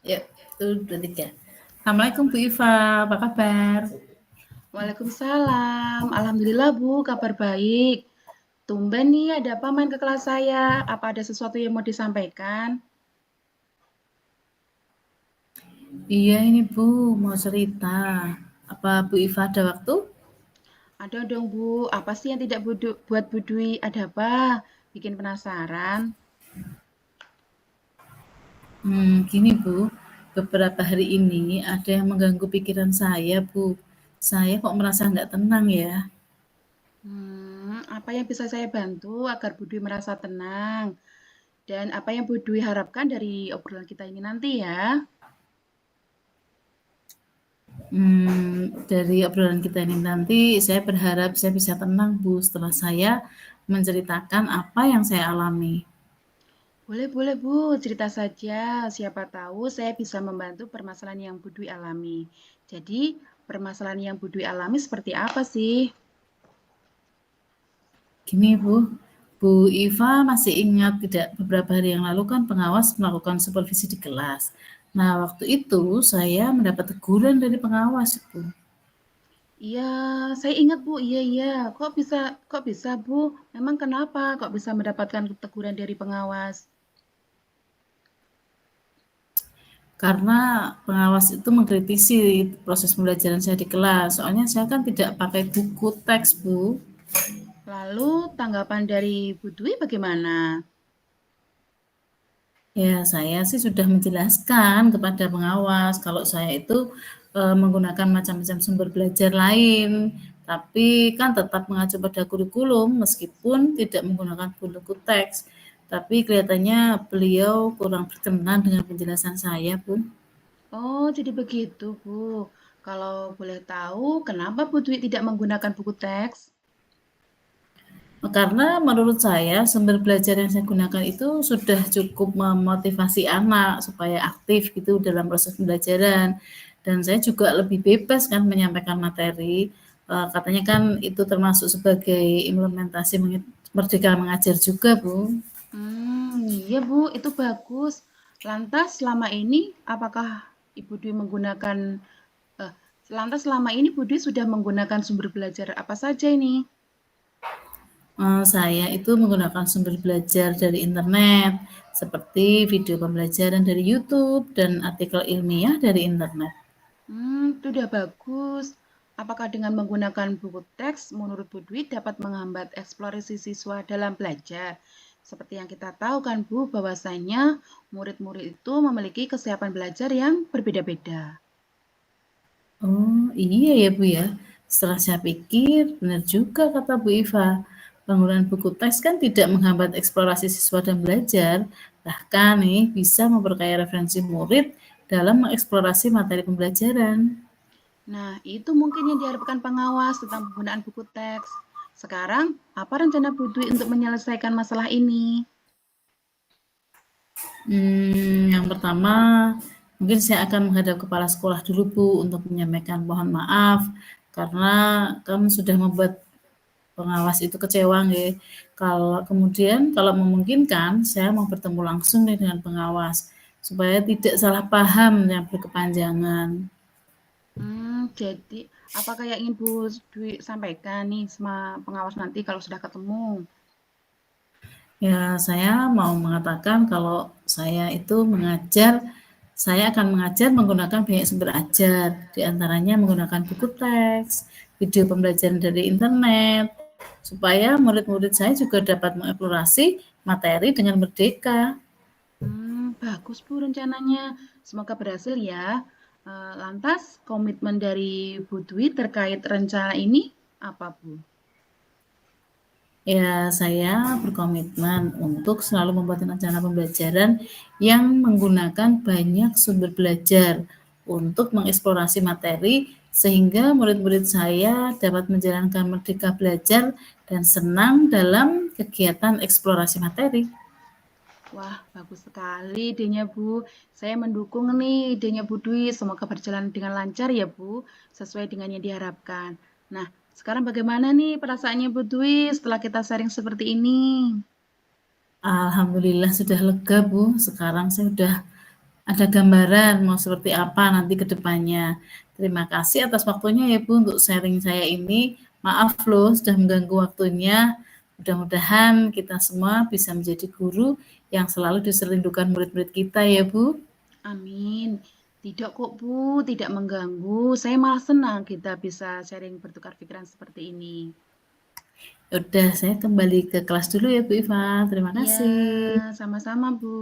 Ya, itu udah tiga. Assalamualaikum Bu Iva, apa kabar? Waalaikumsalam. Alhamdulillah Bu, kabar baik. Tumben nih ada apa main ke kelas saya? Apa ada sesuatu yang mau disampaikan? Iya ini Bu, mau cerita. Apa Bu Iva ada waktu? Ada dong Bu, apa sih yang tidak buat Bu Dwi? Ada apa? Bikin penasaran. Gini Bu, beberapa hari ini ada yang mengganggu pikiran saya Bu. Saya kok merasa nggak tenang ya. Apa yang bisa saya bantu agar Bu Dwi merasa tenang? Dan apa yang Bu Dwi harapkan dari obrolan kita ini nanti ya? Dari obrolan kita ini nanti saya berharap saya bisa tenang Bu setelah saya menceritakan apa yang saya alami. Boleh, boleh Bu, cerita saja. Siapa tahu saya bisa membantu permasalahan yang Bu Dwi alami. Jadi, permasalahan yang Bu Dwi alami seperti apa sih? Gini Bu, Bu Iva masih ingat tidak beberapa hari yang lalu kan pengawas melakukan supervisi di kelas. Nah, waktu itu saya mendapat teguran dari pengawas Bu. Iya, saya ingat Bu. Iya, iya. Kok bisa Bu? Memang kenapa kok bisa mendapatkan teguran dari pengawas? Karena pengawas itu mengkritisi proses pembelajaran saya di kelas. Soalnya saya kan tidak pakai buku teks Bu. Lalu tanggapan dari Bu Dwi bagaimana? Ya, saya sih sudah menjelaskan kepada pengawas kalau saya itu menggunakan macam-macam sumber belajar lain, tapi kan tetap mengacu pada kurikulum meskipun tidak menggunakan buku teks. Tapi kelihatannya beliau kurang berkenan dengan penjelasan saya, Bu. Oh, jadi begitu Bu. Kalau boleh tahu, kenapa Bu Dwi tidak menggunakan buku teks? Karena menurut saya sumber belajar yang saya gunakan itu sudah cukup memotivasi anak supaya aktif gitu dalam proses pembelajaran. Dan saya juga lebih bebas kan menyampaikan materi. Katanya kan itu termasuk sebagai implementasi merdeka mengajar juga, Bu. Iya Bu, itu bagus. Lantas selama ini, apakah Ibu Dwi menggunakan, eh, lantas selama ini Bu Dwi sudah menggunakan sumber belajar apa saja ini? Saya itu menggunakan sumber belajar dari internet, seperti video pembelajaran dari YouTube dan artikel ilmiah dari internet. Itu udah bagus. Apakah dengan menggunakan buku teks, menurut Bu Dwi dapat menghambat eksplorasi siswa dalam belajar? Seperti yang kita tahu kan Bu, bahwasanya murid-murid itu memiliki kesiapan belajar yang berbeda-beda. Oh, iya ya, Bu, ya. Setelah saya pikir, benar juga kata Bu Iva. Penggunaan buku teks kan tidak menghambat eksplorasi siswa dan belajar, bahkan nih bisa memperkaya referensi murid dalam mengeksplorasi materi pembelajaran. Nah, itu mungkin yang diharapkan pengawas tentang penggunaan buku teks. Sekarang, apa rencana Bu Dwi untuk menyelesaikan masalah ini? Yang pertama, mungkin saya akan menghadap kepala sekolah dulu, Bu, untuk menyampaikan mohon maaf karena kamu sudah membuat pengawas itu kecewa nggih. Kalau memungkinkan saya mau bertemu langsung nih dengan pengawas supaya tidak salah paham yang berkepanjangan. Jadi apakah yang ingin Bu Dwi sampaikan nih sama pengawas nanti kalau sudah ketemu? Ya, saya mau mengatakan kalau saya akan mengajar menggunakan banyak sumber ajar, di antaranya menggunakan buku teks, video pembelajaran dari internet, supaya murid-murid saya juga dapat mengeksplorasi materi dengan merdeka. Bagus Bu rencananya. Semoga berhasil ya. Lantas komitmen dari Bu Dwi terkait rencana ini apa Bu? Ya, saya berkomitmen untuk selalu membuat rencana pembelajaran yang menggunakan banyak sumber belajar untuk mengeksplorasi materi sehingga murid-murid saya dapat menjalankan merdeka belajar dan senang dalam kegiatan eksplorasi materi. Wah, bagus sekali idenya Bu. Saya mendukung nih idenya Bu Dwi. Semoga berjalan dengan lancar ya Bu, sesuai dengan yang diharapkan. Nah, sekarang bagaimana nih perasaannya Bu Dwi setelah kita sharing seperti ini? Alhamdulillah sudah lega Bu, sekarang saya sudah ada gambaran mau seperti apa nanti ke depannya. Terima kasih atas waktunya ya Bu untuk sharing saya ini. Maaf loh sudah mengganggu waktunya. Mudah-mudahan kita semua bisa menjadi guru yang selalu diserindukan murid-murid kita ya Bu. Amin. Tidak kok Bu, tidak mengganggu. Saya malah senang kita bisa sharing bertukar pikiran seperti ini. Udah saya kembali ke kelas dulu ya Bu Iva. Terima Iya, kasih. sama-sama Bu.